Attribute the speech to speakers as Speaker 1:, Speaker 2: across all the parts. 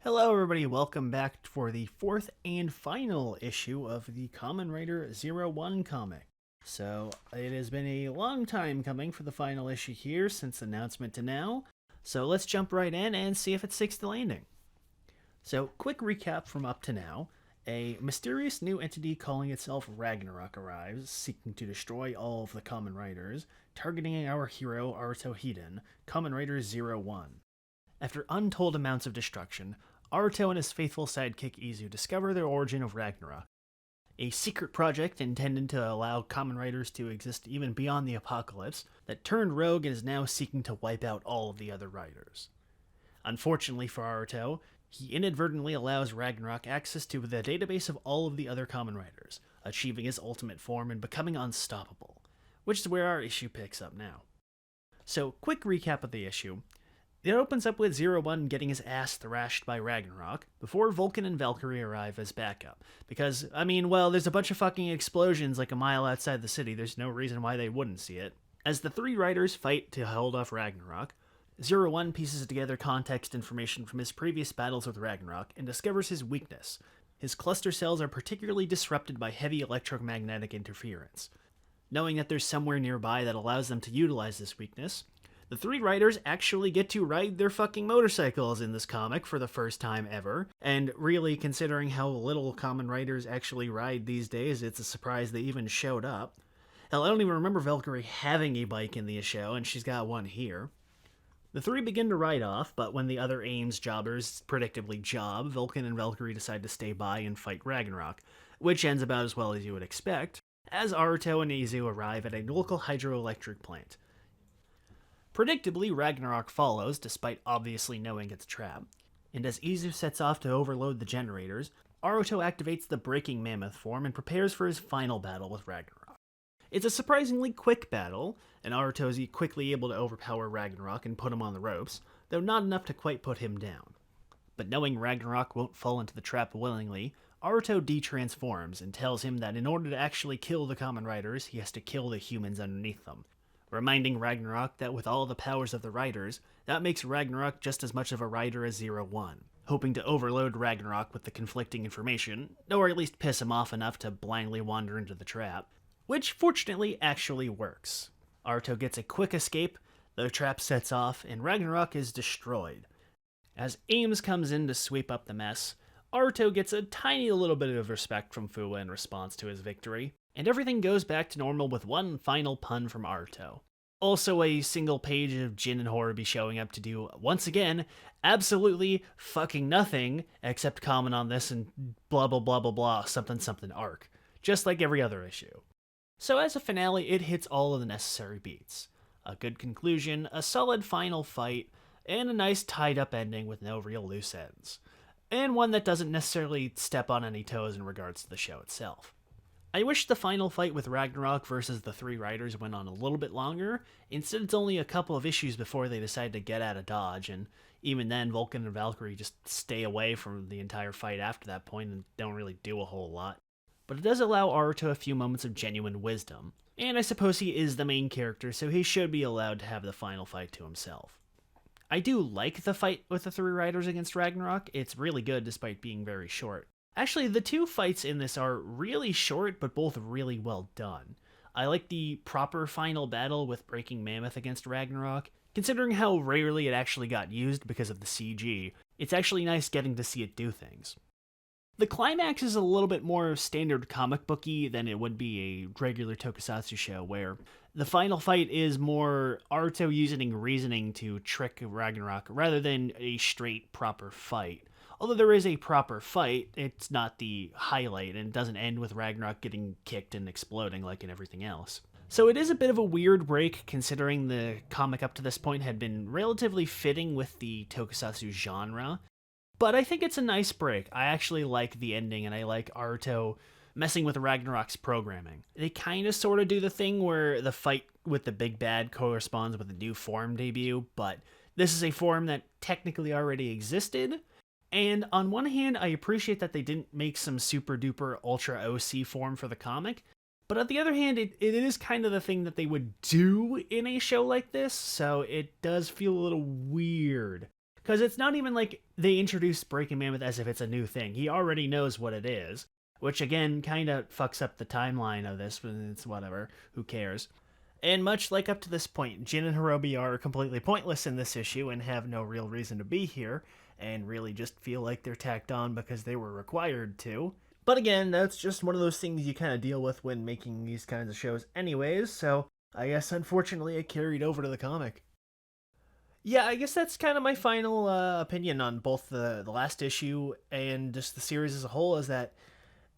Speaker 1: Hello everybody, welcome back for the fourth and final issue of the Kamen Rider 01 comic. So, it has been a long time coming for the final issue here since announcement to now, so let's jump right in and see if it sticks the landing. So, quick recap from up to now. A mysterious new entity calling itself Ragnarok arrives, seeking to destroy all of the Kamen Riders, targeting our hero Aruto Hiden, Kamen Rider 01. After untold amounts of destruction, Aruto and his faithful sidekick Izu discover the origin of Ragnarok, a secret project intended to allow Kamen Riders to exist even beyond the apocalypse that turned rogue and is now seeking to wipe out all of the other riders. Unfortunately for Aruto, he inadvertently allows Ragnarok access to the database of all of the other Kamen Riders, achieving his ultimate form and becoming unstoppable, which is where our issue picks up now. So, quick recap of the issue. It opens up with 01 getting his ass thrashed by Ragnarok before Vulcan and Valkyrie arrive as backup. Because, there's a bunch of fucking explosions like a mile outside the city, there's no reason why they wouldn't see it. As the three riders fight to hold off Ragnarok, 01 pieces together context information from his previous battles with Ragnarok and discovers his weakness. His cluster cells are particularly disrupted by heavy electromagnetic interference. Knowing that there's somewhere nearby that allows them to utilize this weakness, the three riders actually get to ride their fucking motorcycles in this comic for the first time ever, and really, considering how little Kamen Riders actually ride these days, it's a surprise they even showed up. Hell, I don't even remember Valkyrie having a bike in the show, and she's got one here. The three begin to ride off, but when the other Ames jobbers predictably job, Vulcan and Valkyrie decide to stay by and fight Ragnarok, which ends about as well as you would expect, as Aruto and Izu arrive at a local hydroelectric plant. Predictably, Ragnarok follows, despite obviously knowing it's a trap, and as Izu sets off to overload the generators, Aruto activates the Breaking Mammoth form and prepares for his final battle with Ragnarok. It's a surprisingly quick battle, and Aruto is quickly able to overpower Ragnarok and put him on the ropes, though not enough to quite put him down. But knowing Ragnarok won't fall into the trap willingly, Aruto de-transforms and tells him that in order to actually kill the Kamen Riders, he has to kill the humans underneath them, reminding Ragnarok that with all the powers of the Riders, that makes Ragnarok just as much of a Rider as 01, hoping to overload Ragnarok with the conflicting information, or at least piss him off enough to blindly wander into the trap, which fortunately actually works. Aruto gets a quick escape, the trap sets off, and Ragnarok is destroyed. As Ames comes in to sweep up the mess, Aruto gets a tiny little bit of respect from Fuwa in response to his victory, and everything goes back to normal with one final pun from Aruto. Also, a single page of Jin and Horobi showing up to do, once again, absolutely fucking nothing except comment on this and blah blah blah blah blah something something arc, just like every other issue. So as a finale, it hits all of the necessary beats. A good conclusion, a solid final fight, and a nice tied up ending with no real loose ends. And one that doesn't necessarily step on any toes in regards to the show itself. I wish the final fight with Ragnarok versus the three riders went on a little bit longer. Instead, it's only a couple of issues before they decide to get out of Dodge, and even then, Vulcan and Valkyrie just stay away from the entire fight after that point and don't really do a whole lot. But it does allow Aruto a few moments of genuine wisdom, and I suppose he is the main character, so he should be allowed to have the final fight to himself. I do like the fight with the three riders against Ragnarok. It's really good despite being very short. Actually, the two fights in this are really short, but both really well done. I like the proper final battle with Breaking Mammoth against Ragnarok. Considering how rarely it actually got used because of the CG, it's actually nice getting to see it do things. The climax is a little bit more standard comic booky than it would be a regular tokusatsu show, where the final fight is more Aruto using reasoning to trick Ragnarok rather than a straight proper fight. Although there is a proper fight, it's not the highlight, and it doesn't end with Ragnarok getting kicked and exploding like in everything else. So it is a bit of a weird break, considering the comic up to this point had been relatively fitting with the tokusatsu genre. But I think it's a nice break. I actually like the ending, and I like Aruto messing with Ragnarok's programming. They kind of sort of do the thing where the fight with the big bad corresponds with a new form debut, but this is a form that technically already existed. And on one hand, I appreciate that they didn't make some super duper ultra OC form for the comic, but on the other hand, it is kind of the thing that they would do in a show like this, so it does feel a little weird. Because it's not even like they introduced Breaking Mammoth as if it's a new thing. He already knows what it is, which again kind of fucks up the timeline of this, but it's whatever. Who cares? And much like up to this point, Jin and Hirobi are completely pointless in this issue and have no real reason to be here, and really just feel like they're tacked on because they were required to. But again, that's just one of those things you kind of deal with when making these kinds of shows anyways, so I guess unfortunately it carried over to the comic. Yeah, I guess that's kind of my final opinion on both the last issue and just the series as a whole, is that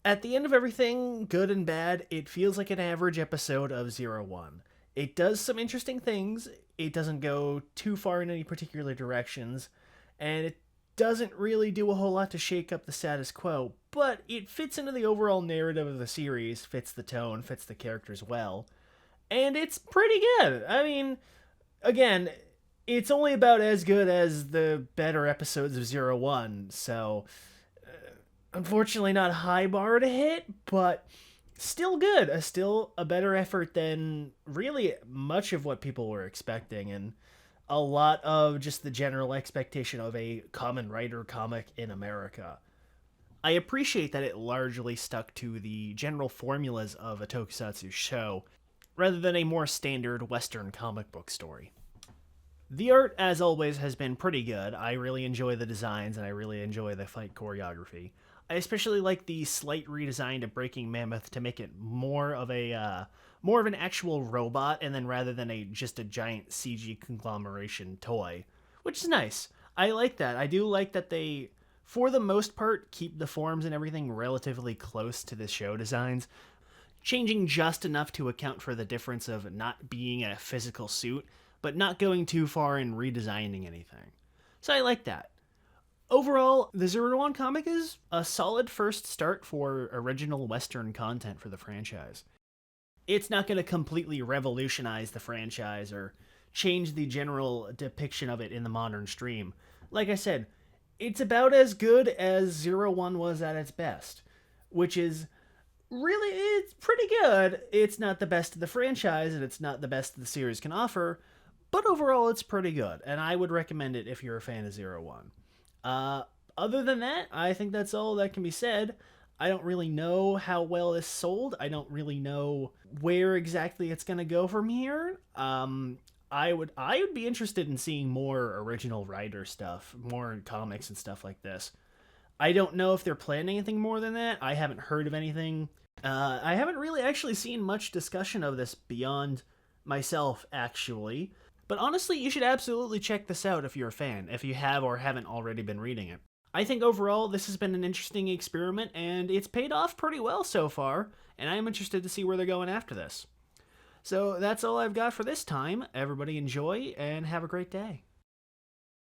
Speaker 1: at the end of everything, good and bad, it feels like an average episode of Zero One. It does some interesting things, it doesn't go too far in any particular directions, and it doesn't really do a whole lot to shake up the status quo, but it fits into the overall narrative of the series, fits the tone, fits the characters well, and it's pretty good. I mean, again, it's only about as good as the better episodes of Zero One, so unfortunately not a high bar to hit, but still good. Still a better effort than really much of what people were expecting, and a lot of just the general expectation of a Kamen Rider comic in America. I appreciate that it largely stuck to the general formulas of a tokusatsu show, rather than a more standard Western comic book story. The art, as always, has been pretty good. I really enjoy the designs, and I really enjoy the fight choreography. I especially like the slight redesign to Breaking Mammoth to make it more of an actual robot, and then rather than just a giant CG conglomeration toy, which is nice. I like that. I do like that they, for the most part, keep the forms and everything relatively close to the show designs, changing just enough to account for the difference of not being a physical suit, but not going too far in redesigning anything. So I like that. Overall, the Zero One comic is a solid first start for original Western content for the franchise. It's not going to completely revolutionize the franchise or change the general depiction of it in the modern stream. Like I said, it's about as good as Zero One was at its best, which is really, it's pretty good. It's not the best of the franchise, and it's not the best the series can offer, but overall it's pretty good, and I would recommend it if you're a fan of Zero One. Other than that, I think that's all that can be said. I don't really know how well this sold. I don't really know where exactly it's gonna go from here. I would be interested in seeing more original writer stuff, more comics and stuff like this. I don't know if they're planning anything more than that. I haven't heard of anything. I haven't really actually seen much discussion of this beyond myself, actually. But honestly, you should absolutely check this out if you're a fan, if you have or haven't already been reading it. I think overall this has been an interesting experiment, and it's paid off pretty well so far, and I'm interested to see where they're going after this. So that's all I've got for this time. Everybody enjoy, and have a great day.